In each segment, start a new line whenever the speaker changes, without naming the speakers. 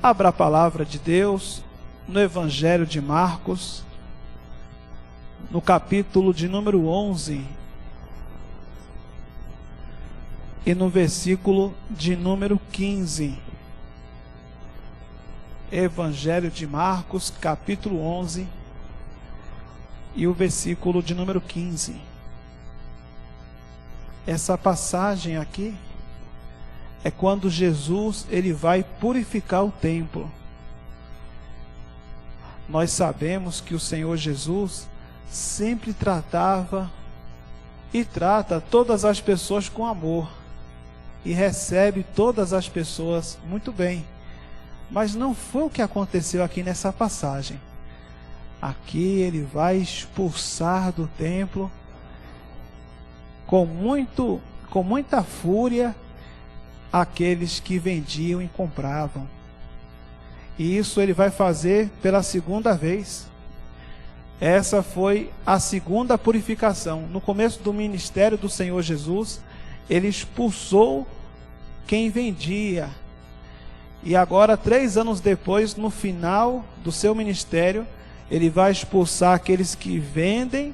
Abra a palavra de Deus no Evangelho de Marcos, no capítulo de número 11 e no versículo de número 15. Evangelho de Marcos, capítulo 11 e o versículo de número 15. Essa passagem aqui é quando Jesus ele vai purificar o templo. Nós sabemos que o Senhor Jesus sempre tratava e trata todas as pessoas com amor e recebe todas as pessoas muito bem. Mas não foi o que aconteceu aqui nessa passagem. Aqui ele vai expulsar do templo com muita fúria aqueles que vendiam e compravam. E isso ele vai fazer pela segunda vez. Essa foi a segunda purificação. No começo do ministério do Senhor Jesus, ele expulsou quem vendia. E agora, 3 anos depois, no final do seu ministério, ele vai expulsar aqueles que vendem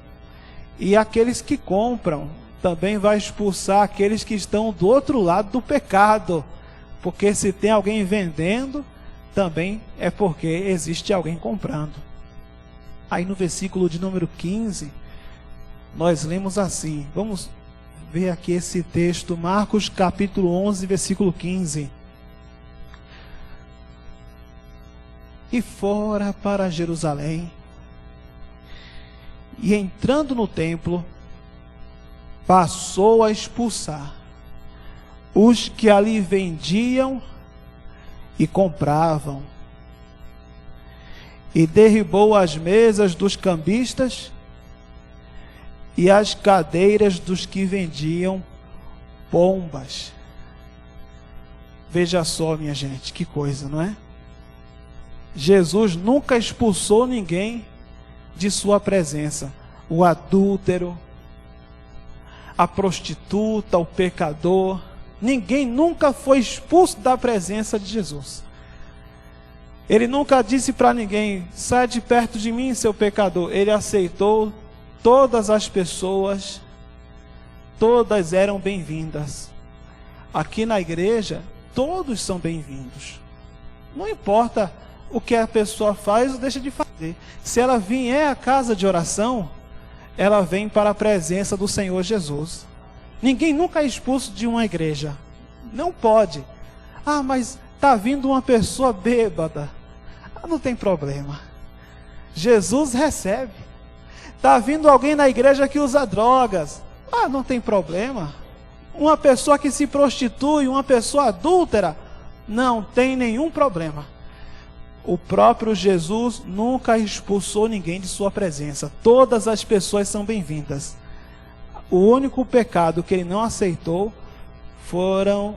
e aqueles que compram. Também vai expulsar aqueles que estão do outro lado do pecado. Porque se tem alguém vendendo, também é porque existe alguém comprando. Aí no versículo de número 15, nós lemos assim. Vamos ver aqui esse texto, Marcos capítulo 11, versículo 15. E fora para Jerusalém, e entrando no templo, passou a expulsar os que ali vendiam e compravam, e derribou as mesas dos cambistas e as cadeiras dos que vendiam pombas. Veja só, minha gente, que coisa, não é? Jesus nunca expulsou ninguém de sua presença. O adúltero, a prostituta, o pecador, ninguém nunca foi expulso da presença de Jesus. Ele nunca disse para ninguém: sai de perto de mim, seu pecador. Ele aceitou todas as pessoas, todas eram bem-vindas. Aqui na igreja, todos são bem-vindos. Não importa o que a pessoa faz ou deixa de fazer. Se ela vier à casa de oração, ela vem para a presença do Senhor Jesus. Ninguém nunca é expulso de uma igreja. Não pode. Ah, mas está vindo uma pessoa bêbada. Ah, não tem problema. Jesus recebe. Está vindo alguém na igreja que usa drogas. Ah, não tem problema. Uma pessoa que se prostitui, uma pessoa adúltera, não tem nenhum problema. O próprio Jesus nunca expulsou ninguém de sua presença. Todas as pessoas são bem-vindas. O único pecado que ele não aceitou foi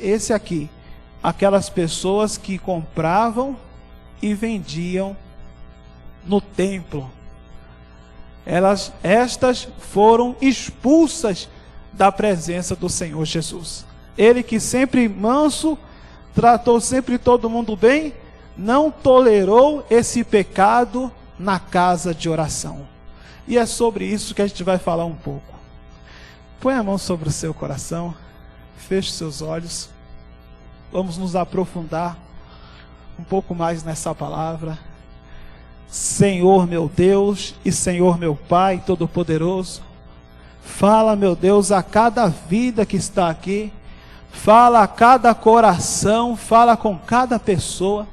esse aqui. Aquelas pessoas que compravam e vendiam no templo. Estas foram expulsas da presença do Senhor Jesus. Ele que sempre manso, tratou sempre todo mundo bem, não tolerou esse pecado na casa de oração. E é sobre isso que a gente vai falar um pouco. Põe a mão sobre o seu coração, feche seus olhos, vamos nos aprofundar um pouco mais nessa palavra. Senhor meu Deus e Senhor meu Pai Todo-Poderoso, fala, meu Deus, a cada vida que está aqui, fala a cada coração, fala com cada pessoa,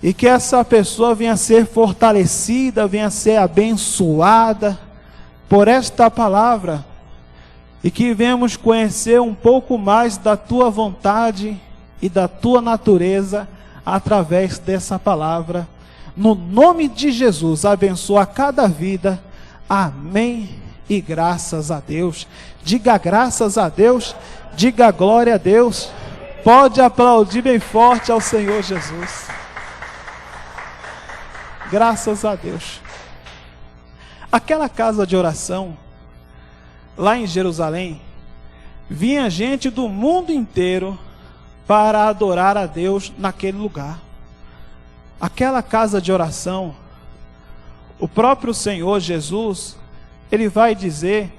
e que essa pessoa venha a ser fortalecida, venha a ser abençoada por esta palavra, e que venhamos conhecer um pouco mais da Tua vontade e da Tua natureza através dessa palavra. No nome de Jesus, abençoa cada vida. Amém e graças a Deus. Diga graças a Deus. Diga glória a Deus. Pode aplaudir bem forte ao Senhor Jesus. Graças a Deus. Aquela casa de oração, lá em Jerusalém, vinha gente do mundo inteiro para adorar a Deus naquele lugar. Aquela casa de oração, o próprio Senhor Jesus, ele vai dizer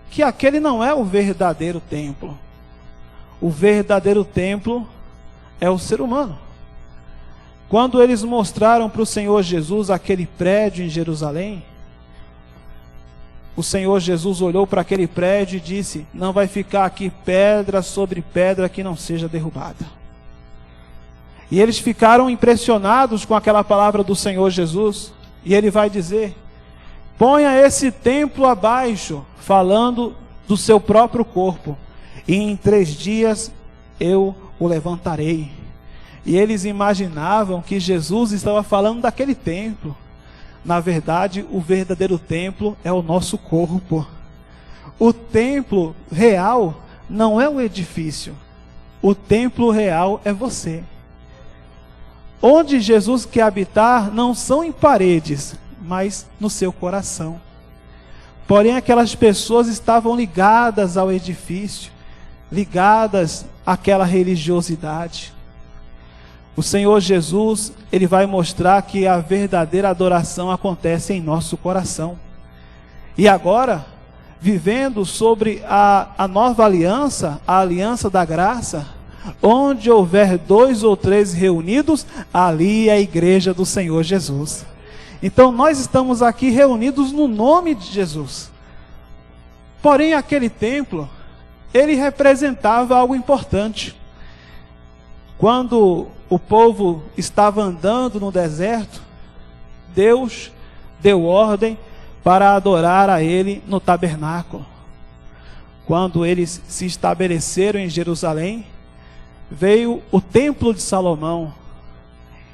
que aquele não é o verdadeiro templo. O verdadeiro templo é o ser humano. Quando eles mostraram para o Senhor Jesus aquele prédio em Jerusalém, o Senhor Jesus olhou para aquele prédio e disse: não vai ficar aqui pedra sobre pedra que não seja derrubada. E eles ficaram impressionados com aquela palavra do Senhor Jesus. E ele vai dizer: ponha esse templo abaixo, falando do seu próprio corpo, e em 3 dias eu o levantarei. E eles imaginavam que Jesus estava falando daquele templo. Na verdade, o verdadeiro templo é o nosso corpo. O templo real não é o edifício. O templo real é você. Onde Jesus quer habitar não são em paredes, mas no seu coração. Porém, aquelas pessoas estavam ligadas ao edifício, ligadas àquela religiosidade. O Senhor Jesus, ele vai mostrar que a verdadeira adoração acontece em nosso coração. E agora, vivendo sobre a nova aliança, a aliança da graça, onde houver 2 ou 3 reunidos, ali é a igreja do Senhor Jesus. Então nós estamos aqui reunidos no nome de Jesus. Porém, aquele templo, ele representava algo importante. Quando o povo estava andando no deserto, Deus deu ordem para adorar a Ele no tabernáculo. Quando eles se estabeleceram em Jerusalém, veio o templo de Salomão.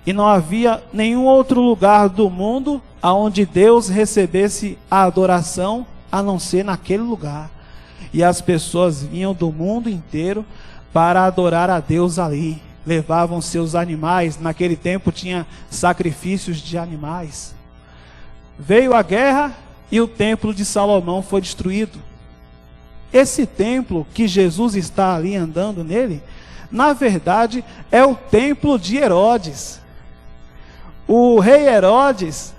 E não havia nenhum outro lugar do mundo onde Deus recebesse a adoração, a não ser naquele lugar. E as pessoas vinham do mundo inteiro para adorar a Deus ali. Levavam seus animais. Naquele tempo tinha sacrifícios de animais. Veio a guerra e o templo de Salomão foi destruído. Esse templo que Jesus está ali andando nele, na verdade é o templo de Herodes. O rei Herodes,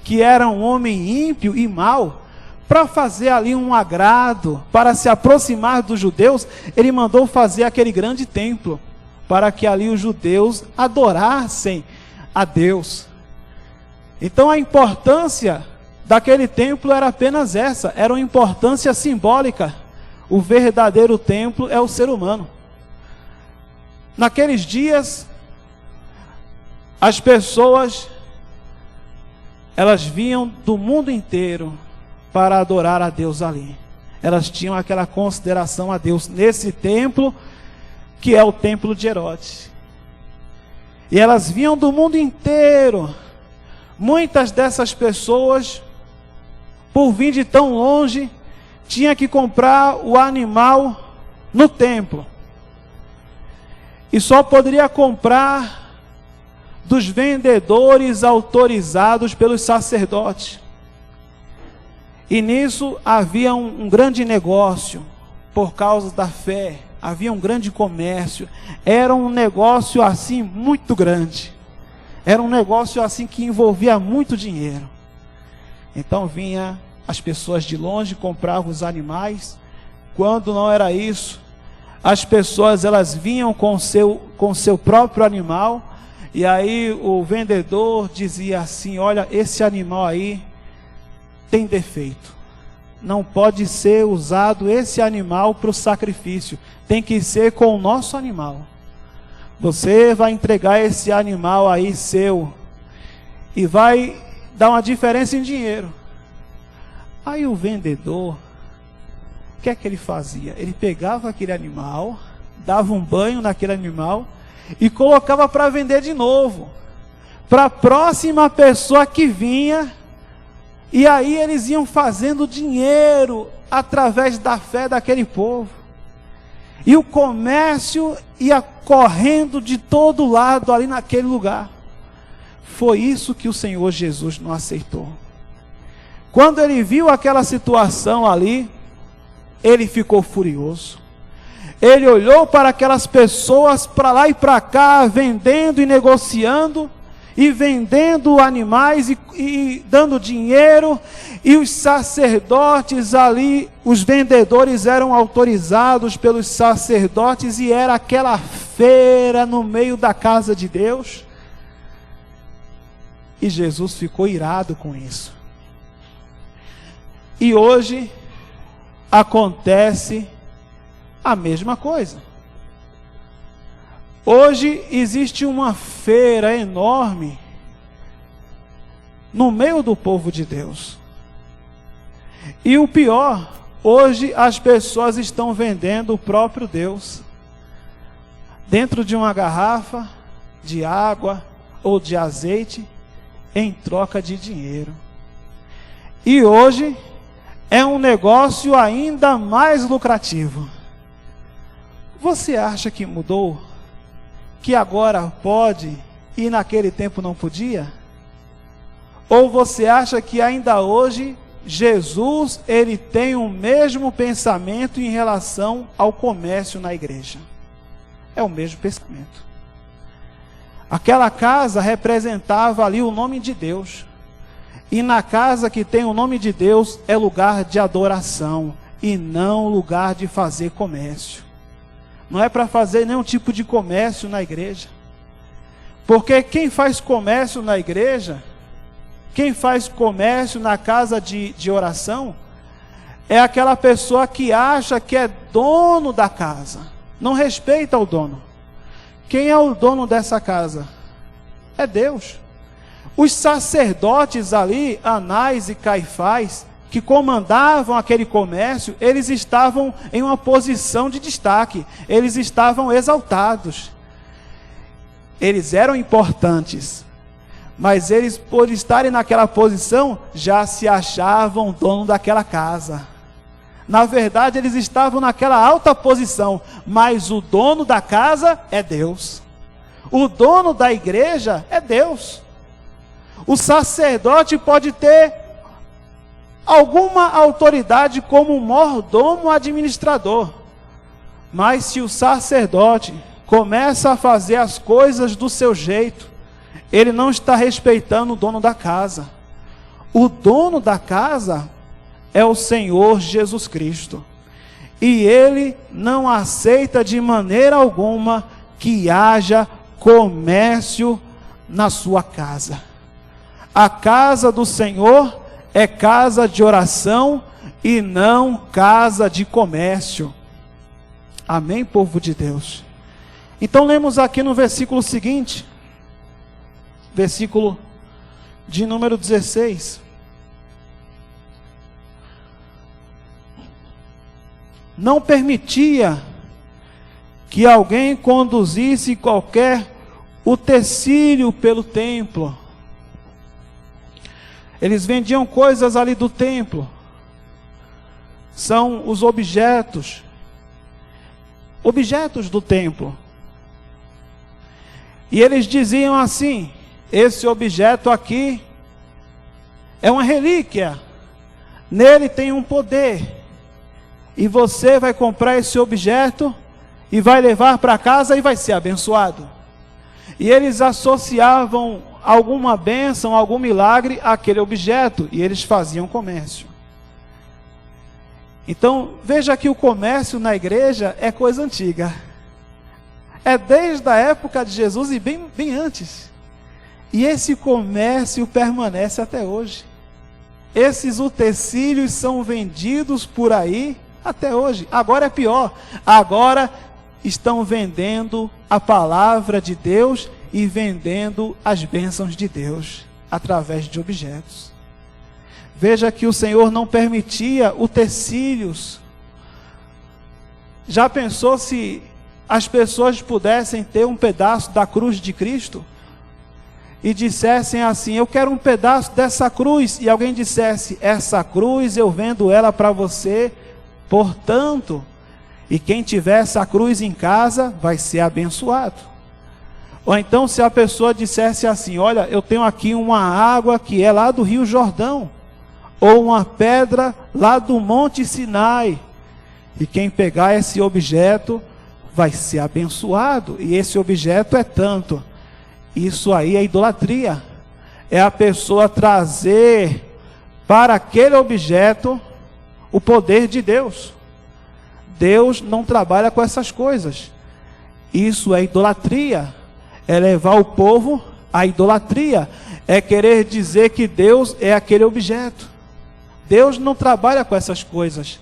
que era um homem ímpio e mau, para fazer ali um agrado, para se aproximar dos judeus, ele mandou fazer aquele grande templo, para que ali os judeus adorassem a Deus. Então a importância daquele templo era apenas essa, era uma importância simbólica. O verdadeiro templo é o ser humano. Naqueles dias, as pessoas, elas vinham do mundo inteiro para adorar a Deus ali. Elas tinham aquela consideração a Deus nesse templo, que é o templo de Herodes. E elas vinham do mundo inteiro. Muitas dessas pessoas, por vir de tão longe, tinha que comprar o animal no templo. E só poderia comprar dos vendedores autorizados pelos sacerdotes. E nisso havia um grande negócio, por causa da fé. Havia um grande comércio. Era um negócio assim muito grande. Era um negócio assim que envolvia muito dinheiro. Então vinha as pessoas de longe, compravam os animais. Quando não era isso, as pessoas elas vinham com seu próprio animal. E aí o vendedor dizia assim: olha, esse animal aí tem defeito. Não pode ser usado esse animal para o sacrifício. Tem que ser com o nosso animal. Você vai entregar esse animal aí seu e vai dar uma diferença em dinheiro. Aí o vendedor, o que é que ele fazia? Ele pegava aquele animal, dava um banho naquele animal e colocava para vender de novo, para a próxima pessoa que vinha. E aí eles iam fazendo dinheiro através da fé daquele povo. E o comércio ia correndo de todo lado ali naquele lugar. Foi isso que o Senhor Jesus não aceitou. Quando ele viu aquela situação ali, ele ficou furioso. Ele olhou para aquelas pessoas para lá e para cá, vendendo e negociando, e vendendo animais e dando dinheiro, e os sacerdotes ali, os vendedores eram autorizados pelos sacerdotes, e era aquela feira no meio da casa de Deus. E Jesus ficou irado com isso. E hoje acontece a mesma coisa. Hoje existe uma feira enorme no meio do povo de Deus. E o pior, hoje as pessoas estão vendendo o próprio Deus dentro de uma garrafa de água ou de azeite em troca de dinheiro. E hoje é um negócio ainda mais lucrativo. Você acha que mudou? Que agora pode e naquele tempo não podia? Ou você acha que ainda hoje Jesus, ele tem o mesmo pensamento em relação ao comércio na igreja? É o mesmo pensamento. Aquela casa representava ali o nome de Deus. E na casa que tem o nome de Deus é lugar de adoração e não lugar de fazer comércio. Não é para fazer nenhum tipo de comércio na igreja. Porque quem faz comércio na igreja, quem faz comércio na casa de oração, é aquela pessoa que acha que é dono da casa. Não respeita o dono. Quem é o dono dessa casa? É Deus. Os sacerdotes ali, Anás e Caifás, que comandavam aquele comércio, eles estavam em uma posição de destaque, eles estavam exaltados, eles eram importantes, mas eles, por estarem naquela posição, já se achavam dono daquela casa. Na verdade, eles estavam naquela alta posição, mas o dono da casa é Deus, o dono da igreja é Deus. O sacerdote pode ter alguma autoridade como mordomo administrador, mas se o sacerdote começa a fazer as coisas do seu jeito, ele não está respeitando o dono da casa. O dono da casa é o Senhor Jesus Cristo, e ele não aceita de maneira alguma que haja comércio na sua casa. A casa do Senhor é casa de oração e não casa de comércio. Amém, povo de Deus? Então lemos aqui no versículo seguinte, versículo de número 16. Não permitia que alguém conduzisse qualquer utensílio pelo templo. Eles vendiam coisas ali do templo. São os objetos do templo. E eles diziam assim: esse objeto aqui é uma relíquia, nele tem um poder, e você vai comprar esse objeto e vai levar para casa e vai ser abençoado. E eles associavam alguma bênção, algum milagre àquele objeto, e eles faziam comércio. Então, veja que o comércio na igreja é coisa antiga. É desde a época de Jesus e bem antes. E esse comércio permanece até hoje. Esses utensílios são vendidos por aí até hoje. Agora é pior. Agora estão vendendo a palavra de Deus e vendendo as bênçãos de Deus através de objetos. Veja que o Senhor não permitia utensílios. Já pensou se as pessoas pudessem ter um pedaço da cruz de Cristo e dissessem assim: eu quero um pedaço dessa cruz, e alguém dissesse: essa cruz eu vendo ela para você, portanto, e quem tiver essa cruz em casa vai ser abençoado. Ou então se a pessoa dissesse assim: olha, eu tenho aqui uma água que é lá do Rio Jordão, ou uma pedra lá do Monte Sinai, e quem pegar esse objeto vai ser abençoado, e esse objeto é tanto. Isso aí é idolatria. É a pessoa trazer para aquele objeto o poder de Deus. Deus não trabalha com essas coisas. Isso é idolatria. É levar o povo à idolatria. É querer dizer que Deus é aquele objeto. Deus não trabalha com essas coisas.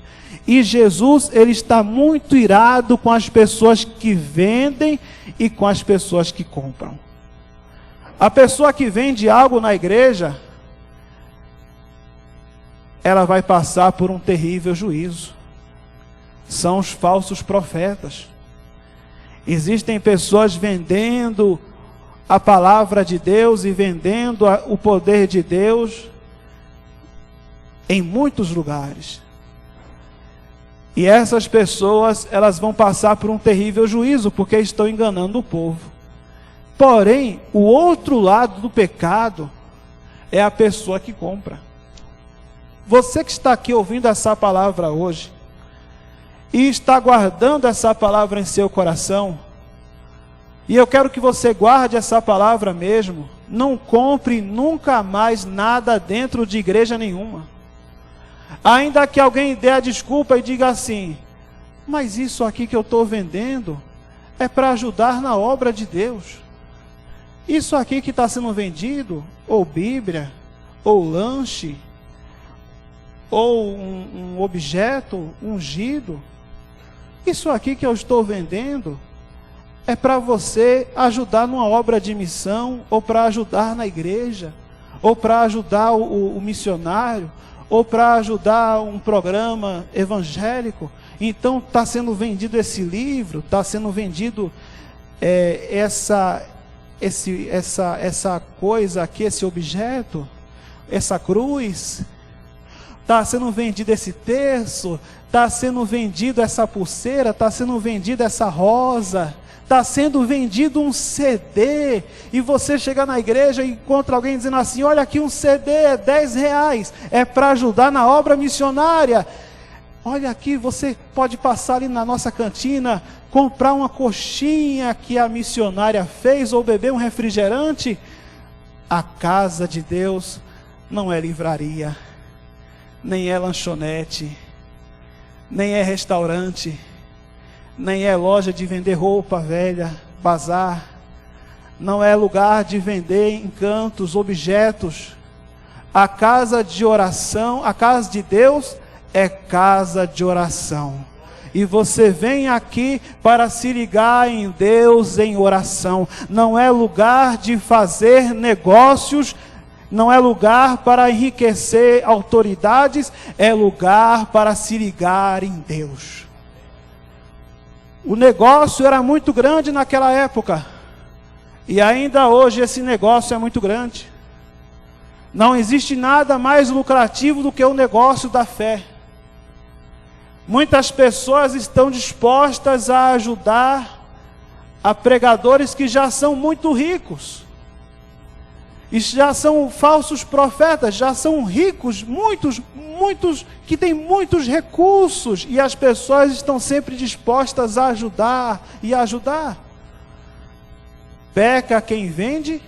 E Jesus, ele está muito irado com as pessoas que vendem e com as pessoas que compram. A pessoa que vende algo na igreja, ela vai passar por um terrível juízo. São os falsos profetas. Existem pessoas vendendo a palavra de Deus e vendendo o poder de Deus em muitos lugares. E essas pessoas, elas vão passar por um terrível juízo, porque estão enganando o povo. Porém, o outro lado do pecado é a pessoa que compra. Você que está aqui ouvindo essa palavra hoje, e está guardando essa palavra em seu coração, e eu quero que você guarde essa palavra mesmo, não compre nunca mais nada dentro de igreja nenhuma. Ainda que alguém dê a desculpa e diga assim, mas isso aqui que eu estou vendendo é para ajudar na obra de Deus. Isso aqui que está sendo vendido, ou Bíblia, ou lanche, ou um objeto ungido, isso aqui que eu estou vendendo é para você ajudar numa obra de missão, ou para ajudar na igreja, ou para ajudar o missionário, ou para ajudar um programa evangélico. Então está sendo vendido esse livro, está sendo vendido essa coisa aqui, esse objeto, essa cruz, está sendo vendido esse terço, está sendo vendido essa pulseira, está sendo vendido essa rosa, está sendo vendido um CD, e você chega na igreja e encontra alguém dizendo assim, olha aqui um CD, é R$10, é para ajudar na obra missionária. Olha aqui, você pode passar ali na nossa cantina, comprar uma coxinha que a missionária fez, ou beber um refrigerante. A casa de Deus não é livraria, nem é lanchonete, nem é restaurante, nem é loja de vender roupa velha, bazar, não é lugar de vender encantos, objetos. A casa de oração, a casa de Deus é casa de oração. E você vem aqui para se ligar em Deus em oração. Não é lugar de fazer negócios, não é lugar para enriquecer autoridades, é lugar para se ligar em Deus. O negócio era muito grande naquela época, e ainda hoje esse negócio é muito grande. Não existe nada mais lucrativo do que o negócio da fé. Muitas pessoas estão dispostas a ajudar a pregadores que já são muito ricos, e já são falsos profetas, já são ricos, muitos que têm muitos recursos, e as pessoas estão sempre dispostas a ajudar e ajudar. Peca quem vende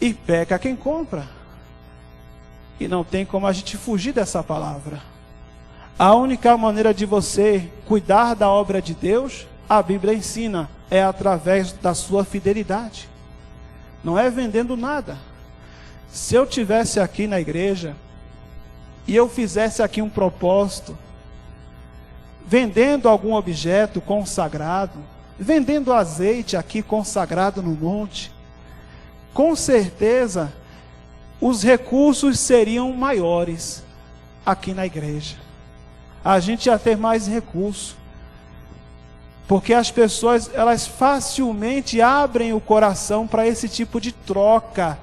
e peca quem compra. E não tem como a gente fugir dessa palavra. A única maneira de você cuidar da obra de Deus, a Bíblia ensina, é através da sua fidelidade. Não é vendendo nada. Se eu tivesse aqui na igreja e eu fizesse aqui um propósito, vendendo algum objeto consagrado, vendendo azeite aqui consagrado no monte, com certeza os recursos seriam maiores aqui na igreja. A gente ia ter mais recurso, porque as pessoas, elas facilmente abrem o coração para esse tipo de troca.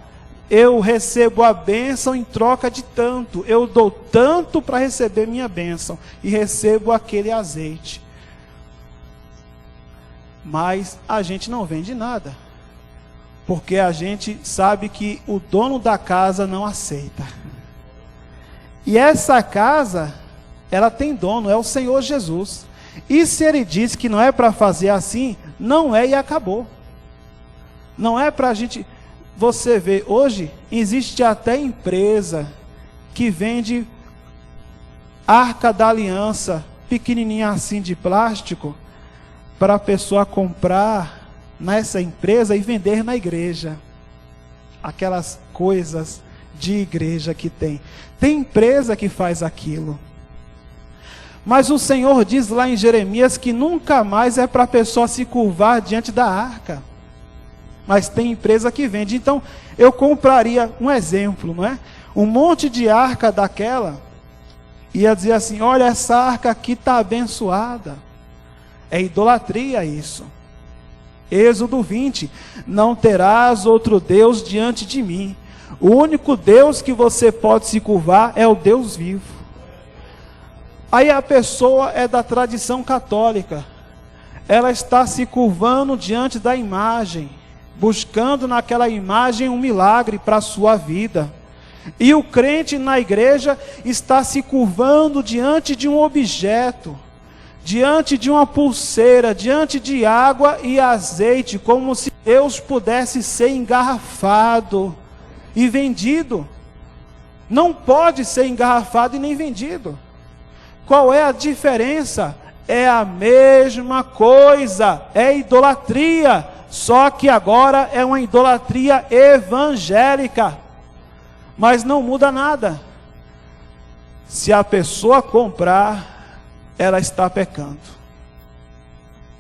Eu recebo a bênção em troca de tanto, eu dou tanto para receber minha bênção, e recebo aquele azeite. Mas a gente não vende nada, porque a gente sabe que o dono da casa não aceita. E essa casa, ela tem dono, é o Senhor Jesus. E se ele diz que não é para fazer assim, não é e acabou. Não é para a gente... Você vê, hoje existe até empresa que vende Arca da Aliança, pequenininha assim de plástico, para a pessoa comprar nessa empresa e vender na igreja. Aquelas coisas de igreja que tem. Tem empresa que faz aquilo. Mas o Senhor diz lá em Jeremias que nunca mais é para a pessoa se curvar diante da arca. Mas tem empresa que vende. Então, eu compraria um exemplo, não é? Um monte de arca daquela, ia dizer assim, olha, essa arca aqui está abençoada. É idolatria isso. Êxodo 20, não terás outro Deus diante de mim. O único Deus que você pode se curvar é o Deus vivo. Aí a pessoa é da tradição católica. Ela está se curvando diante da imagem, buscando naquela imagem um milagre para a sua vida. E o crente na igreja está se curvando diante de um objeto, diante de uma pulseira, diante de água e azeite, como se Deus pudesse ser engarrafado e vendido. Não pode ser engarrafado e nem vendido. Qual é a diferença? É a mesma coisa, é idolatria, só que agora é uma idolatria evangélica, mas não muda nada. Se a pessoa comprar, ela está pecando.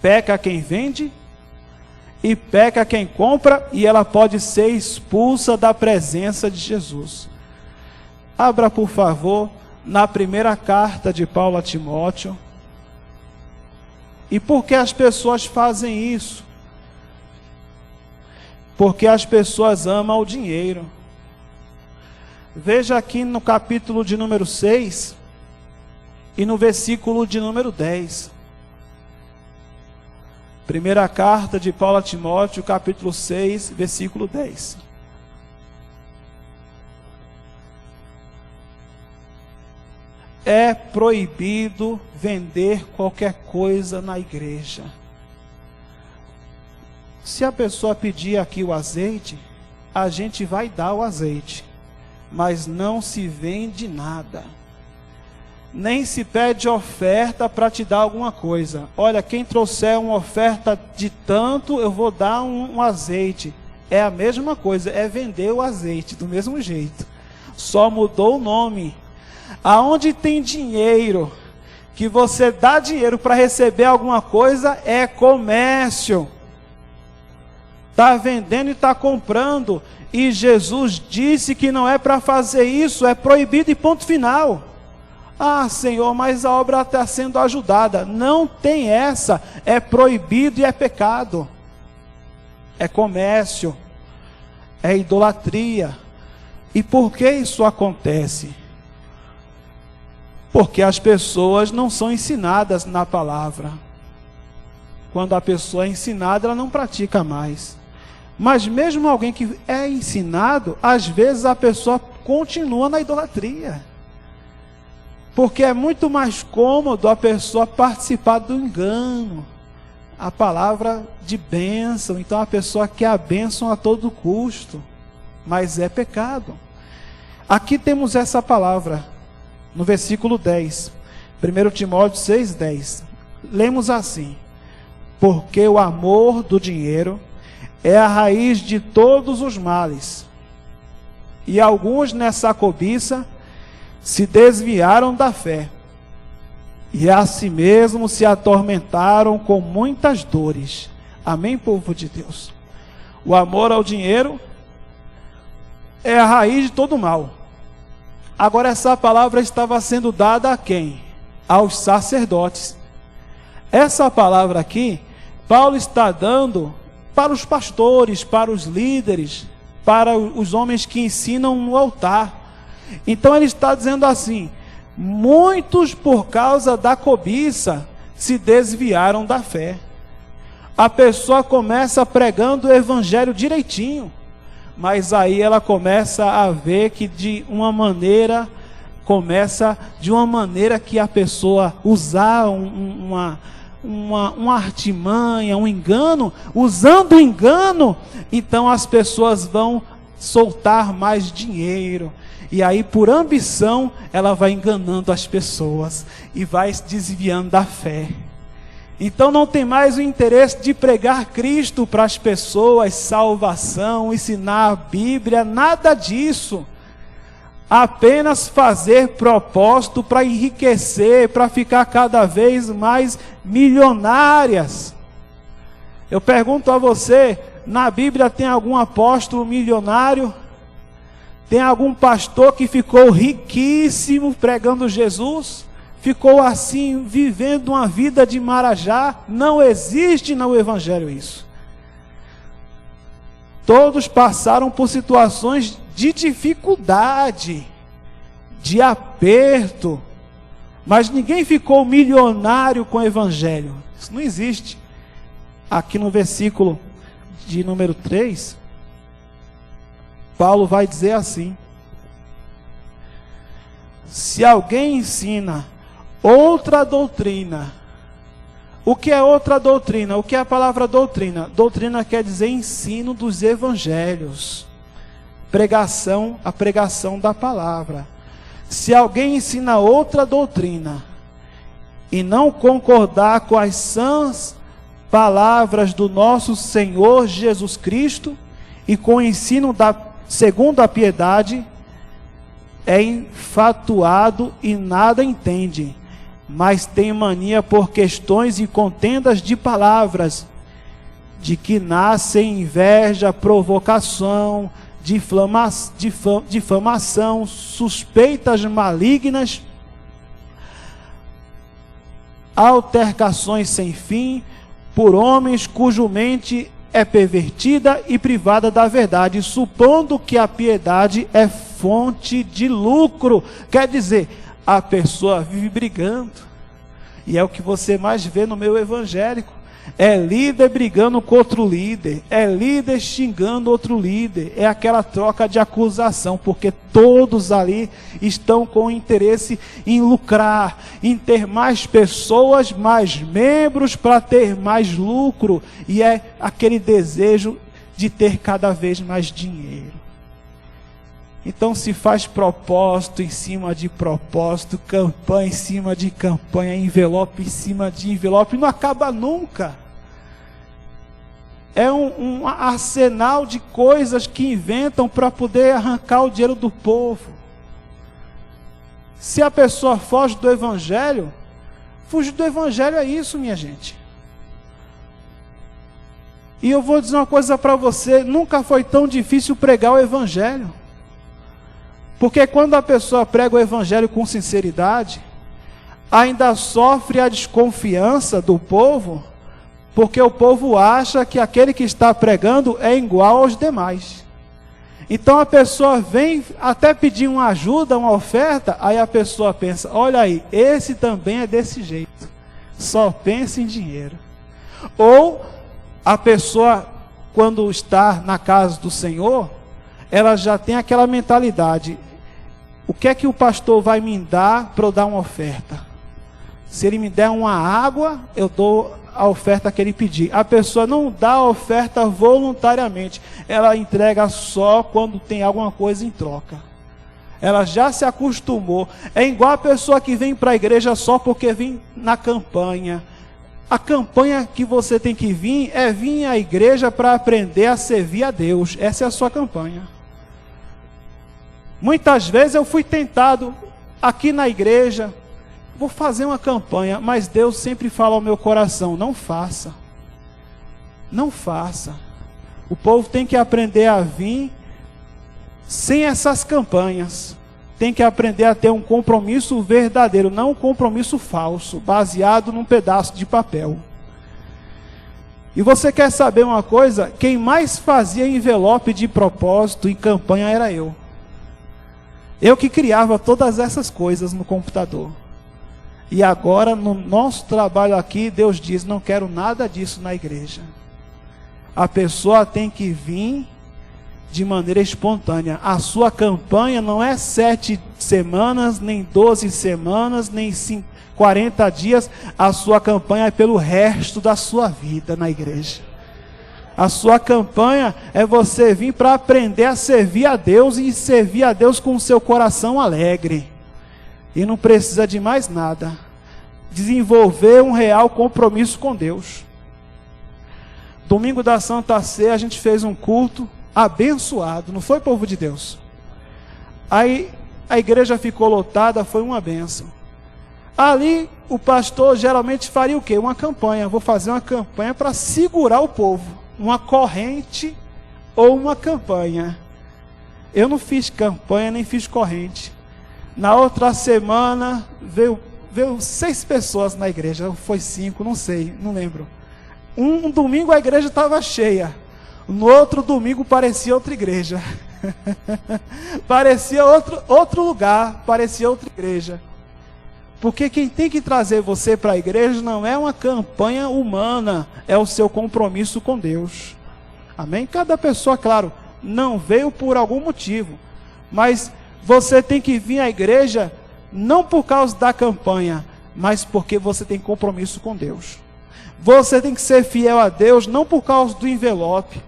Peca quem vende e peca quem compra, e ela pode ser expulsa da presença de Jesus. Abra, por favor, na primeira carta de Paulo a Timóteo. E por que as pessoas fazem isso? Porque as pessoas amam o dinheiro. Veja aqui no capítulo de número 6 e no versículo de número 10. Primeira carta de Paulo a Timóteo, capítulo 6, versículo 10. É proibido vender qualquer coisa na igreja. Se a pessoa pedir aqui o azeite, a gente vai dar o azeite, mas não se vende nada. Nem se pede oferta para te dar alguma coisa. Olha, quem trouxer uma oferta de tanto, eu vou dar um azeite. É a mesma coisa, é vender o azeite do mesmo jeito. Só mudou o nome. Aonde tem dinheiro, que você dá dinheiro para receber alguma coisa, é comércio. Está vendendo e está comprando. E Jesus disse que não é para fazer isso, é proibido e ponto final. Ah, Senhor, mas a obra está sendo ajudada. Não tem essa, é proibido e é pecado. É comércio, é idolatria. E por que isso acontece? Porque as pessoas não são ensinadas na palavra. Quando a pessoa é ensinada, ela não pratica mais. Mas mesmo alguém que é ensinado, às vezes a pessoa continua na idolatria. Porque é muito mais cômodo a pessoa participar do engano. A palavra de bênção, então a pessoa quer a bênção a todo custo. Mas é pecado. Aqui temos essa palavra, no versículo 10. 1 Timóteo 6,10. Lemos assim: porque o amor do dinheiro é a raiz de todos os males. E alguns nessa cobiça se desviaram da fé, e a si mesmo se atormentaram com muitas dores. Amém, povo de Deus? O amor ao dinheiro é a raiz de todo mal. Agora, essa palavra estava sendo dada a quem? Aos sacerdotes. Essa palavra aqui, Paulo está dando para os pastores, para os líderes, para os homens que ensinam no altar. Então ele está dizendo assim: muitos por causa da cobiça se desviaram da fé. A pessoa começa pregando o evangelho direitinho, mas aí ela começa a ver que de uma maneira começa de uma maneira que a pessoa usar uma artimanha, um engano. Usando o engano, então as pessoas vão soltar mais dinheiro. E aí, por ambição, ela vai enganando as pessoas e vai se desviando da fé. Então não tem mais o interesse de pregar Cristo para as pessoas, salvação, ensinar a Bíblia, nada disso. Apenas fazer propósito para enriquecer, para ficar cada vez mais milionárias. Eu pergunto a você, na Bíblia tem algum apóstolo milionário? Tem algum pastor que ficou riquíssimo pregando Jesus? Ficou assim, vivendo uma vida de marajá? Não existe no Evangelho isso. Todos passaram por situações de dificuldade, de aperto, mas ninguém ficou milionário com o Evangelho. Isso não existe. Aqui no versículo de número 3, Paulo vai dizer assim: se alguém ensina outra doutrina. O que é outra doutrina? O que é a palavra doutrina? Doutrina quer dizer ensino dos evangelhos. Pregação, a pregação da palavra. Se alguém ensina outra doutrina e não concordar com as sãs palavras do nosso Senhor Jesus Cristo e com o ensino segundo a piedade, é infatuado e nada entende, mas tem mania por questões e contendas de palavras, de que nascem inveja, provocação, difamação, suspeitas malignas, altercações sem fim, por homens cuja mente é pervertida e privada da verdade, supondo que a piedade é fonte de lucro. Quer dizer, a pessoa vive brigando, e é o que você mais vê no meio evangélico. É líder brigando com outro líder, é líder xingando outro líder, é aquela troca de acusação, porque todos ali estão com interesse em lucrar, em ter mais pessoas, mais membros, para ter mais lucro, e é aquele desejo de ter cada vez mais dinheiro. Então se faz propósito em cima de propósito, campanha em cima de campanha, envelope em cima de envelope, não acaba nunca. É um arsenal de coisas que inventam para poder arrancar o dinheiro do povo. Se a pessoa foge do Evangelho, fugir do Evangelho é isso, minha gente. E eu vou dizer uma coisa para você, nunca foi tão difícil pregar o Evangelho. Porque quando a pessoa prega o Evangelho com sinceridade, ainda sofre a desconfiança do povo, porque o povo acha que aquele que está pregando é igual aos demais. Então a pessoa vem até pedir uma ajuda, uma oferta, aí a pessoa pensa, olha aí, esse também é desse jeito, só pensa em dinheiro. Ou a pessoa, quando está na casa do Senhor, ela já tem aquela mentalidade, o que é que o pastor vai me dar para eu dar uma oferta? Se ele me der uma água, eu dou a oferta que ele pedir. A pessoa não dá a oferta voluntariamente, ela entrega só quando tem alguma coisa em troca. Ela já se acostumou. É igual a pessoa que vem para a igreja só porque vem na campanha. A campanha que você tem que vir é vir à igreja para aprender a servir a Deus. Essa é a sua campanha. Muitas vezes eu fui tentado aqui na igreja, vou fazer uma campanha, mas Deus sempre fala ao meu coração, não faça. Não faça. O povo tem que aprender a vir sem essas campanhas. Tem que aprender a ter um compromisso verdadeiro, não um compromisso falso, baseado num pedaço de papel. E você quer saber uma coisa? Quem mais fazia envelope de propósito em campanha era eu. Eu que criava todas essas coisas no computador. E agora, no nosso trabalho aqui, Deus diz, não quero nada disso na igreja. A pessoa tem que vir de maneira espontânea. A sua campanha não é 7 semanas, nem 12 semanas, nem 40 dias. A sua campanha é pelo resto da sua vida na igreja. A sua campanha é você vir para aprender a servir a Deus e servir a Deus com o seu coração alegre. E não precisa de mais nada. Desenvolver um real compromisso com Deus. Domingo da Santa Ceia a gente fez um culto abençoado, não foi, povo de Deus? Aí a igreja ficou lotada, foi uma bênção. Ali o pastor geralmente faria o quê? Uma campanha. Vou fazer uma campanha para segurar o povo. Uma corrente ou uma campanha. Eu não fiz campanha nem fiz corrente. Na outra semana veio 6 pessoas na igreja, foi 5, não sei, não lembro. Um domingo a igreja estava cheia, no outro domingo parecia outra igreja. Parecia outro lugar, parecia outra igreja. Porque quem tem que trazer você para a igreja não é uma campanha humana, é o seu compromisso com Deus. Amém? Cada pessoa, claro, não veio por algum motivo, mas você tem que vir à igreja não por causa da campanha, mas porque você tem compromisso com Deus. Você tem que ser fiel a Deus não por causa do envelope.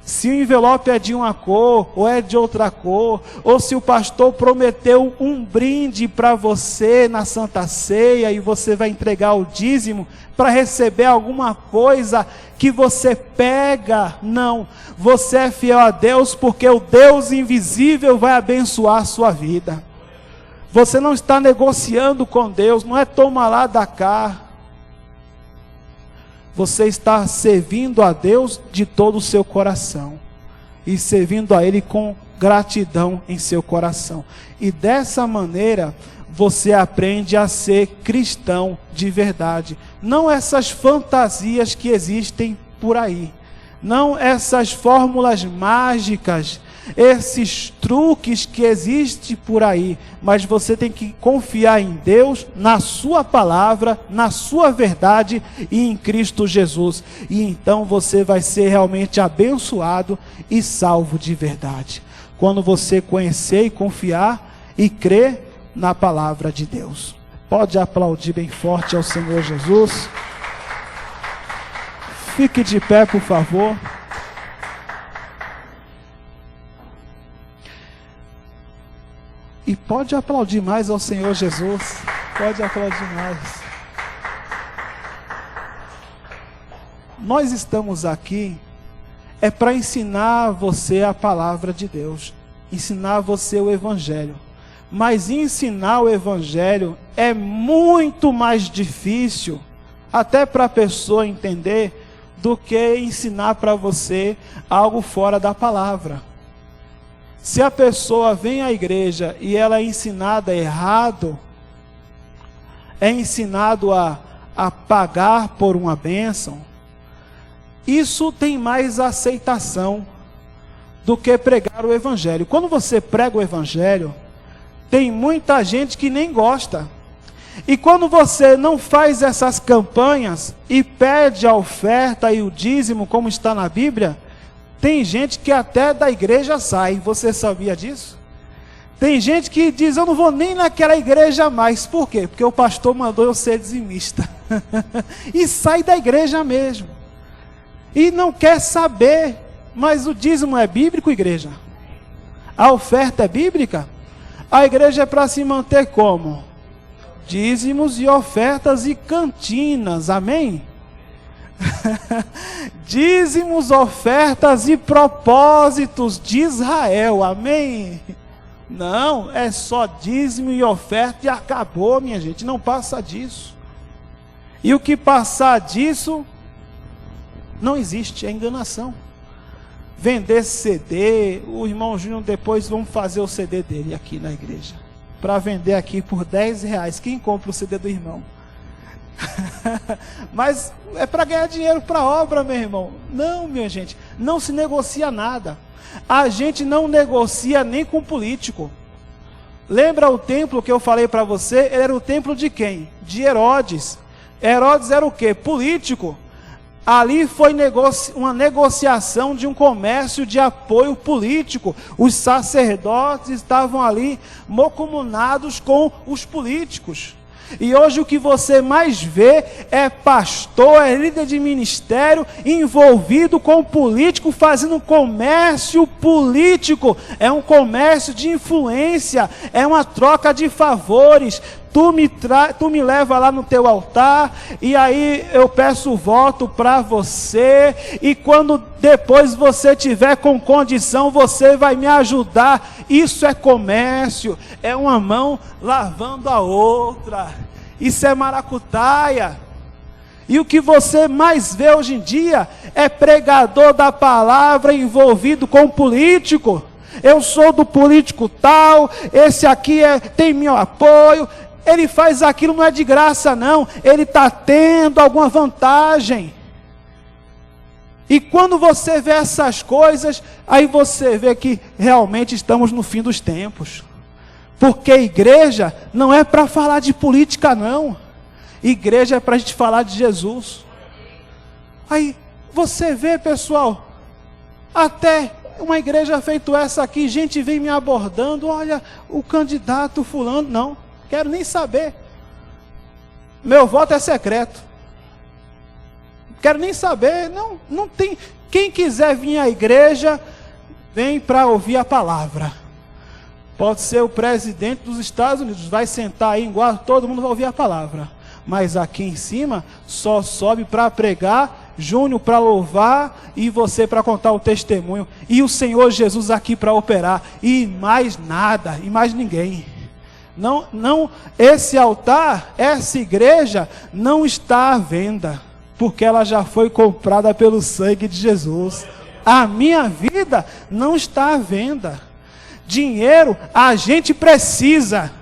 Se o envelope é de uma cor, ou é de outra cor, ou se o pastor prometeu um brinde para você na Santa Ceia e você vai entregar o dízimo para receber alguma coisa que você pega. Não, você é fiel a Deus porque o Deus invisível vai abençoar a sua vida. Você não está negociando com Deus, não é toma lá da cá. Você está servindo a Deus de todo o seu coração. E servindo a Ele com gratidão em seu coração. E dessa maneira, você aprende a ser cristão de verdade. Não essas fantasias que existem por aí. Não essas fórmulas mágicas, esses truques que existem por aí, mas você tem que confiar em Deus, na sua palavra, na sua verdade e em Cristo Jesus, e então você vai ser realmente abençoado e salvo de verdade, quando você conhecer e confiar e crer na palavra de Deus. Pode aplaudir bem forte ao Senhor Jesus. Fique de pé, por favor. E pode aplaudir mais ao Senhor Jesus. Pode aplaudir mais. Nós estamos aqui para ensinar você a palavra de Deus. Ensinar você o Evangelho. Mas ensinar o Evangelho é muito mais difícil, até para a pessoa entender, do que ensinar para você algo fora da palavra. Se a pessoa vem à igreja e ela é ensinada errado, é ensinado a pagar por uma bênção, isso tem mais aceitação do que pregar o Evangelho. Quando você prega o Evangelho, tem muita gente que nem gosta. E quando você não faz essas campanhas e pede a oferta e o dízimo, como está na Bíblia, tem gente que até da igreja sai. Você sabia disso? Tem gente que diz, eu não vou nem naquela igreja mais. Por quê? Porque o pastor mandou eu ser dizimista. E sai da igreja mesmo. E não quer saber. Mas o dízimo é bíblico, igreja? A oferta é bíblica? A igreja é para se manter como? Dízimos e ofertas e cantinas. Amém? Dízimos, ofertas e propósitos de Israel, amém? Não, é só dízimo e oferta e acabou, minha gente, não passa disso. E o que passar disso, não existe, é enganação. Vender CD, o irmão Júnior depois vamos fazer o CD dele aqui na igreja, para vender aqui por R$10, quem compra o CD do irmão? Mas é para ganhar dinheiro para a obra, meu irmão. Não, minha gente, não se negocia nada. A gente não negocia nem com político. Lembra o templo que eu falei para você? Ele era o templo de quem? De Herodes. Herodes era o quê? Político. Ali foi uma negociação de um comércio de apoio político. Os sacerdotes estavam ali mancomunados com os políticos. E hoje o que você mais vê é pastor, é líder de ministério envolvido com o político, fazendo comércio político. É um comércio de influência, é uma troca de favores. Tu me leva lá no teu altar, e aí eu peço voto para você, e quando depois você tiver com condição, você vai me ajudar. Isso é comércio, é uma mão lavando a outra. Isso é maracutaia. E o que você mais vê hoje em dia é pregador da palavra envolvido com político. Eu sou do político tal, esse aqui tem meu apoio. Ele faz aquilo, não é de graça não, ele está tendo alguma vantagem. E quando você vê essas coisas, aí você vê que realmente estamos no fim dos tempos. Porque igreja não é para falar de política não, igreja é para a gente falar de Jesus. Aí você vê, pessoal, até uma igreja feito essa aqui, gente vem me abordando, olha, o candidato fulano, não. Quero nem saber. Meu voto é secreto. Quero nem saber. Não tem. Quem quiser vir à igreja, vem para ouvir a palavra. Pode ser o presidente dos Estados Unidos, vai sentar aí em guarda, todo mundo vai ouvir a palavra. Mas aqui em cima, só sobe para pregar, Júnior para louvar, e você para contar o testemunho. E o Senhor Jesus aqui para operar. E mais nada, e mais ninguém. Não, esse altar, essa igreja não está à venda, porque ela já foi comprada pelo sangue de Jesus. A minha vida não está à venda. Dinheiro a gente precisa,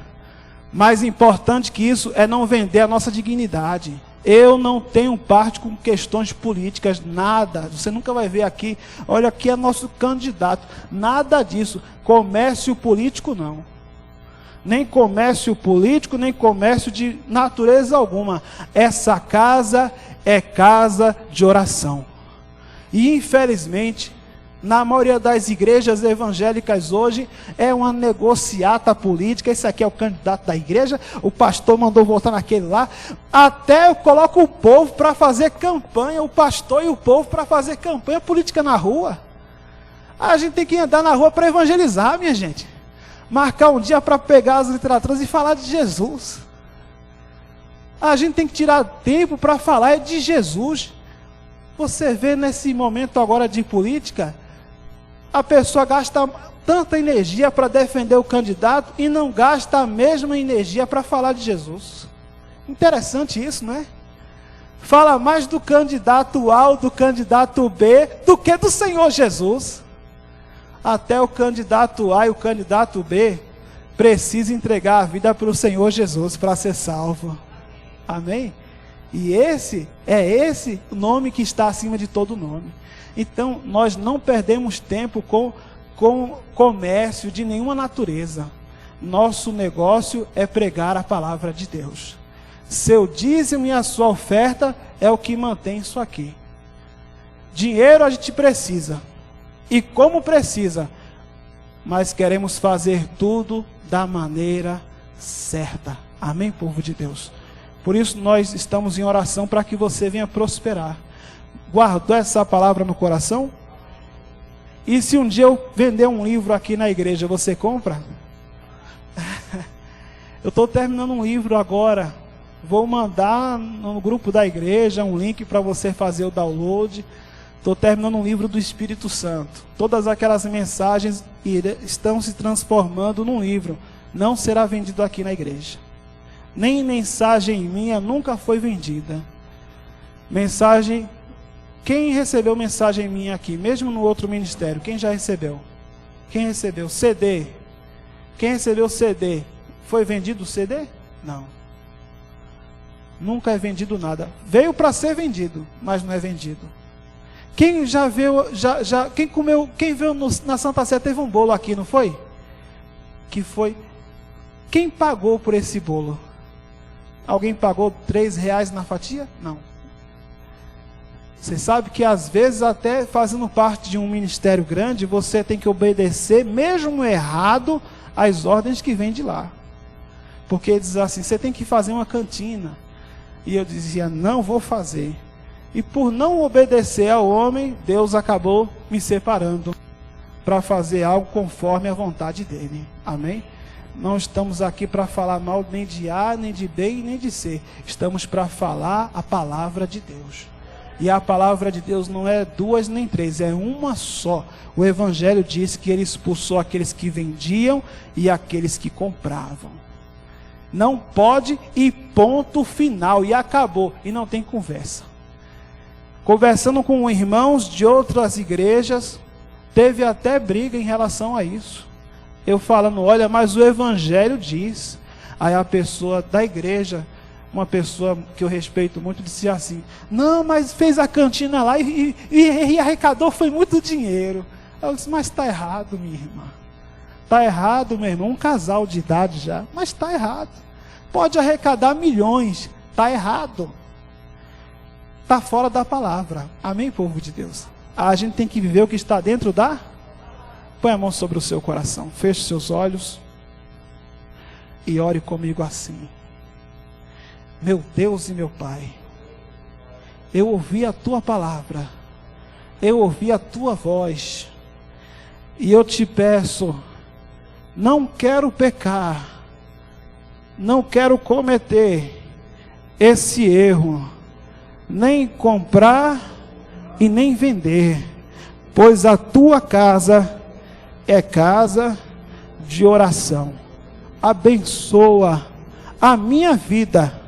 mais importante que isso é não vender a nossa dignidade. Eu não tenho parte com questões políticas, nada. Você nunca vai ver aqui, olha, aqui é nosso candidato, nada disso. Comércio político não. Nem comércio político, nem comércio de natureza alguma. Essa casa é casa de oração. E infelizmente, na maioria das igrejas evangélicas hoje, é uma negociata política. Esse aqui é o candidato da igreja, o pastor mandou votar naquele lá. Até eu coloco o povo para fazer campanha, o pastor e o povo para fazer campanha política na rua. A gente tem que andar na rua para evangelizar, minha gente. Marcar um dia para pegar as literaturas e falar de Jesus. A gente tem que tirar tempo para falar de Jesus. Você vê nesse momento agora de política, a pessoa gasta tanta energia para defender o candidato e não gasta a mesma energia para falar de Jesus. Interessante isso, não é? Fala mais do candidato A ou do candidato B do que do Senhor Jesus. Até o candidato A e o candidato B precisam entregar a vida para o Senhor Jesus para ser salvo. Amém? E esse o nome que está acima de todo nome. Então, nós não perdemos tempo com comércio de nenhuma natureza. Nosso negócio é pregar a palavra de Deus. Seu dízimo e a sua oferta é o que mantém isso aqui. Dinheiro a gente precisa. E como precisa, mas queremos fazer tudo da maneira certa. Amém, povo de Deus? Por isso nós estamos em oração para que você venha prosperar. Guardou essa palavra no coração? E se um dia eu vender um livro aqui na igreja, você compra? Eu estou terminando um livro agora. Vou mandar no grupo da igreja um link para você fazer o download. Estou terminando um livro do Espírito Santo. Todas aquelas mensagens estão se transformando num livro. Não será vendido aqui na igreja. Nem mensagem minha nunca foi vendida. Mensagem... Quem recebeu mensagem minha aqui, mesmo no outro ministério? Quem já recebeu? Quem recebeu? CD. Quem recebeu CD? Foi vendido o CD? Não. Nunca é vendido nada. Veio para ser vendido, mas não é vendido. Quem já viu, quem comeu, quem veio na Santa Sé teve um bolo aqui, não foi? Que foi. Quem pagou por esse bolo? Alguém pagou R$3 na fatia? Não. Você sabe que às vezes, até fazendo parte de um ministério grande, você tem que obedecer, mesmo errado, às ordens que vêm de lá. Porque diz assim, você tem que fazer uma cantina. E eu dizia, não vou fazer. E por não obedecer ao homem, Deus acabou me separando para fazer algo conforme a vontade dele. Amém? Não estamos aqui para falar mal nem de A, nem de B e nem de C. Estamos para falar a palavra de Deus. E a palavra de Deus não é duas nem três, é uma só. O Evangelho diz que ele expulsou aqueles que vendiam e aqueles que compravam. Não pode e ponto final, e acabou, e não tem conversa. Conversando com irmãos de outras igrejas, teve até briga em relação a isso. Eu falando, olha, mas o Evangelho diz. Aí a pessoa da igreja, uma pessoa que eu respeito muito, disse assim, não, mas fez a cantina lá e arrecadou, foi muito dinheiro. Eu disse, mas está errado, minha irmã. Está errado, meu irmão, um casal de idade já, mas está errado. Pode arrecadar milhões, está errado. Está fora da palavra. Amém, povo de Deus? A gente tem que viver o que está dentro da... Põe a mão sobre o seu coração, feche seus olhos e ore comigo assim. Meu Deus e meu Pai, eu ouvi a Tua palavra, eu ouvi a Tua voz, e eu te peço, não quero pecar, não quero cometer esse erro, nem comprar e nem vender, pois a Tua casa é casa de oração. Abençoa a minha vida,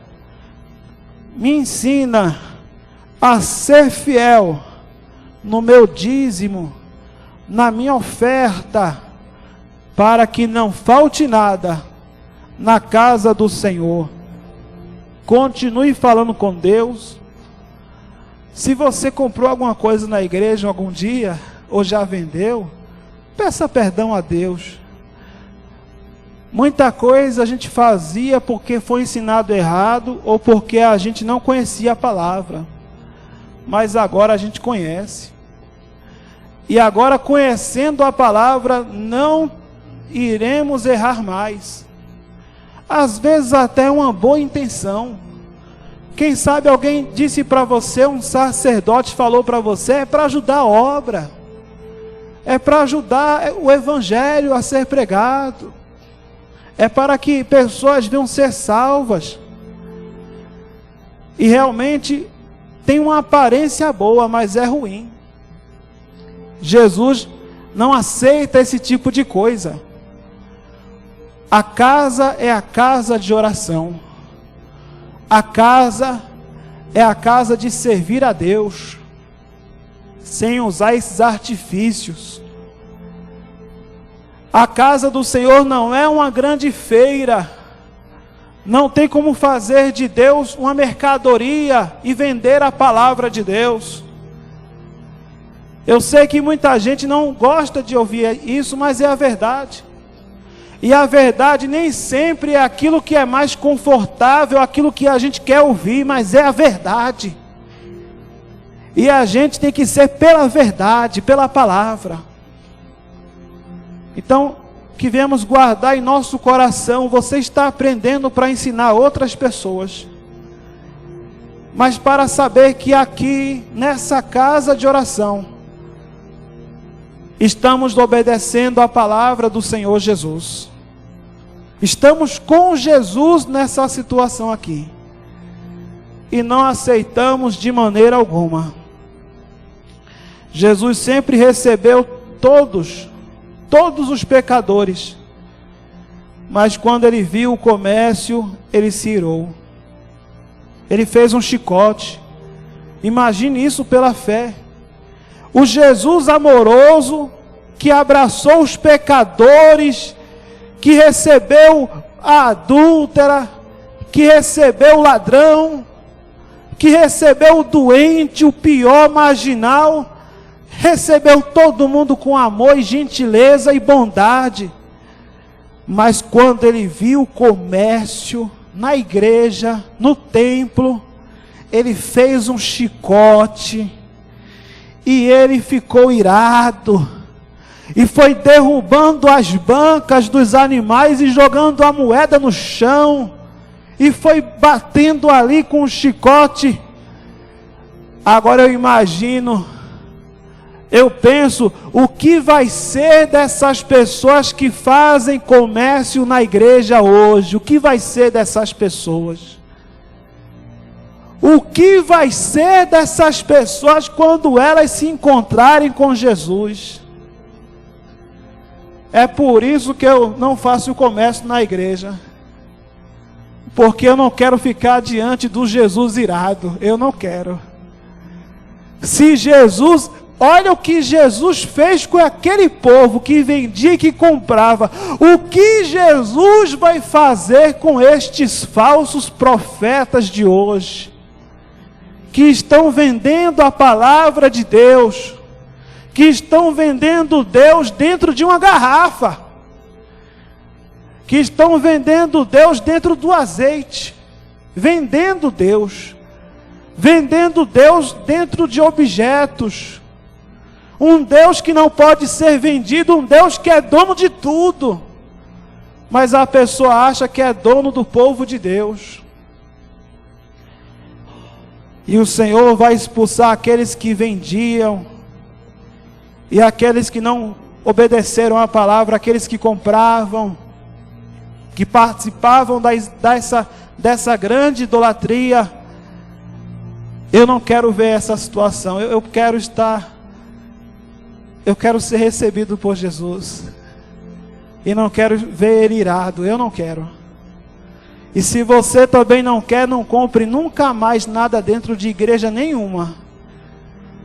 me ensina a ser fiel no meu dízimo, na minha oferta, para que não falte nada na casa do Senhor. Continue falando com Deus. Se você comprou alguma coisa na igreja algum dia, ou já vendeu, peça perdão a Deus. Muita coisa a gente fazia porque foi ensinado errado, ou porque a gente não conhecia a palavra. Mas agora a gente conhece. E agora, conhecendo a palavra, não iremos errar mais. Às vezes até uma boa intenção. Quem sabe alguém disse para você, um sacerdote falou para você, é para ajudar a obra. É para ajudar o Evangelho a ser pregado. É para que pessoas venham ser salvas. E realmente tem uma aparência boa, mas é ruim. Jesus não aceita esse tipo de coisa. A casa é a casa de oração. A casa é a casa de servir a Deus, sem usar esses artifícios. A casa do Senhor não é uma grande feira. Não tem como fazer de Deus uma mercadoria e vender a palavra de Deus. Eu sei que muita gente não gosta de ouvir isso, mas é a verdade. E a verdade nem sempre é aquilo que é mais confortável, aquilo que a gente quer ouvir, mas é a verdade. E a gente tem que ser pela verdade, pela palavra. Então, que viemos guardar em nosso coração, você está aprendendo para ensinar outras pessoas. Mas para saber que aqui, nessa casa de oração, estamos obedecendo a palavra do Senhor Jesus. Estamos com Jesus nessa situação aqui. E não aceitamos de maneira alguma. Jesus sempre recebeu todos os pecadores. Mas quando ele viu o comércio, ele se irou. Ele fez um chicote. Imagine isso pela fé. O Jesus amoroso, que abraçou os pecadores, que recebeu a adúltera, que recebeu o ladrão, que recebeu o doente, o pior, marginal, recebeu todo mundo com amor e gentileza e bondade. Mas quando ele viu o comércio na igreja, no templo, ele fez um chicote E ele ficou irado, e foi derrubando as bancas dos animais e jogando a moeda no chão, e foi batendo ali com o chicote. Agora eu imagino, eu penso, o que vai ser dessas pessoas que fazem comércio na igreja hoje? O que vai ser dessas pessoas? O que vai ser dessas pessoas quando elas se encontrarem com Jesus? É por isso que eu não faço o comércio na igreja. Porque eu não quero ficar diante do Jesus irado. Eu não quero. Se Jesus, olha o que Jesus fez com aquele povo que vendia e que comprava. O que Jesus vai fazer com estes falsos profetas de hoje? Que estão vendendo a palavra de Deus, que estão vendendo Deus dentro de uma garrafa, que estão vendendo Deus dentro do azeite, vendendo Deus dentro de objetos, um Deus que não pode ser vendido, um Deus que é dono de tudo, mas a pessoa acha que é dono do povo de Deus. E o Senhor vai expulsar aqueles que vendiam, e aqueles que não obedeceram à palavra, aqueles que compravam, que participavam dessa grande idolatria. Eu não quero ver essa situação, eu quero ser recebido por Jesus, e não quero ver ele irado, eu não quero. E se você também não quer, não compre nunca mais nada dentro de igreja nenhuma.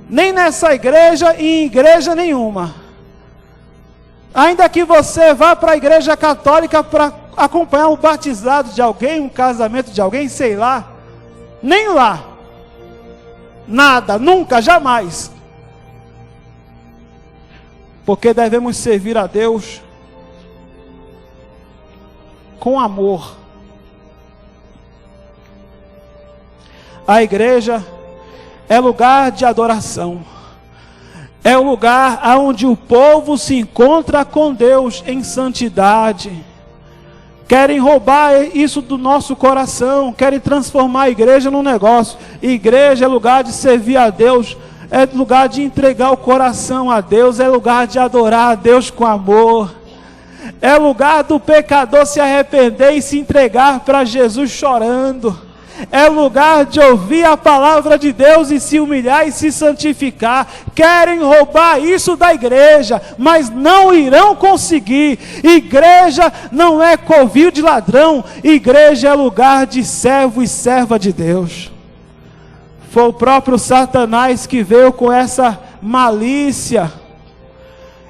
Nem nessa igreja e em igreja nenhuma. Ainda que você vá para a igreja católica para acompanhar um batizado de alguém, um casamento de alguém, sei lá. Nem lá. Nada, nunca, jamais. Porque devemos servir a Deus com amor. A igreja é lugar de adoração. É o lugar onde o povo se encontra com Deus em santidade. Querem roubar isso do nosso coração, querem transformar a igreja num negócio. Igreja é lugar de servir a Deus, é lugar de entregar o coração a Deus, é lugar de adorar a Deus com amor. É lugar do pecador se arrepender e se entregar para Jesus chorando. É lugar de ouvir a palavra de Deus e se humilhar e se santificar. Querem roubar isso da igreja, mas não irão conseguir. Igreja não é covil de ladrão. Igreja é lugar de servo e serva de Deus. Foi o próprio Satanás que veio com essa malícia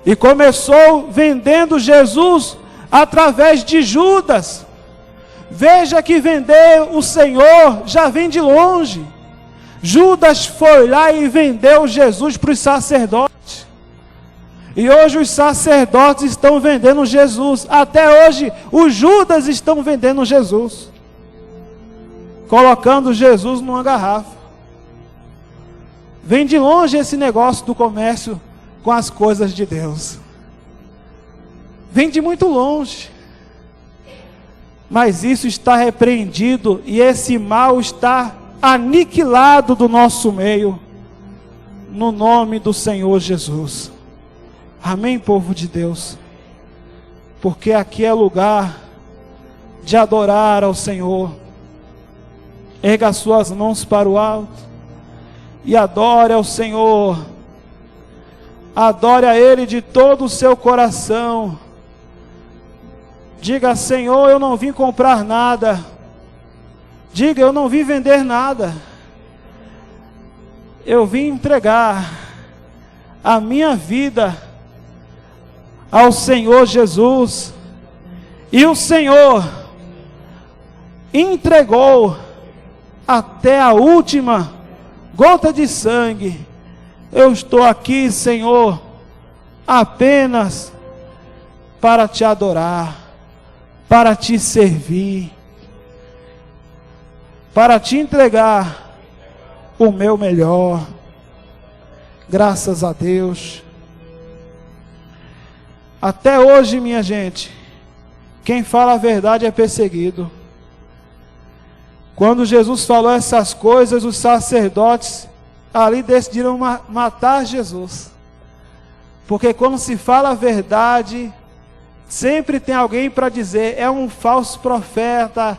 e começou vendendo Jesus através de Judas. Veja que vender o Senhor já vem de longe. Judas foi lá e vendeu Jesus para os sacerdotes. E hoje os sacerdotes estão vendendo Jesus. Até hoje os Judas estão vendendo Jesus, colocando Jesus numa garrafa. Vem de longe esse negócio do comércio com as coisas de Deus. Vem de muito longe. Mas isso está repreendido e esse mal está aniquilado do nosso meio, no nome do Senhor Jesus. Amém, povo de Deus? Porque aqui é lugar de adorar ao Senhor. Erga suas mãos para o alto e adore ao Senhor. Adore a Ele de todo o seu coração. Diga: Senhor, eu não vim comprar nada. Diga: eu não vim vender nada. Eu vim entregar a minha vida ao Senhor Jesus. E o Senhor entregou até a última gota de sangue. Eu estou aqui, Senhor, apenas para te adorar, para te servir, para te entregar o meu melhor. Graças a Deus. Até hoje, minha gente, quem fala a verdade é perseguido. Quando Jesus falou essas coisas, os sacerdotes ali decidiram matar Jesus. Porque quando se fala a verdade, sempre tem alguém para dizer, é um falso profeta,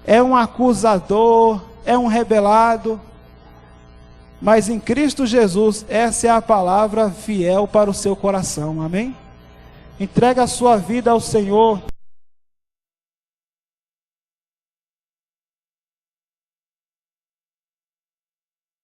é um acusador, é um rebelado. Mas em Cristo Jesus, essa é a palavra fiel para o seu coração, amém? Entrega a sua vida ao Senhor.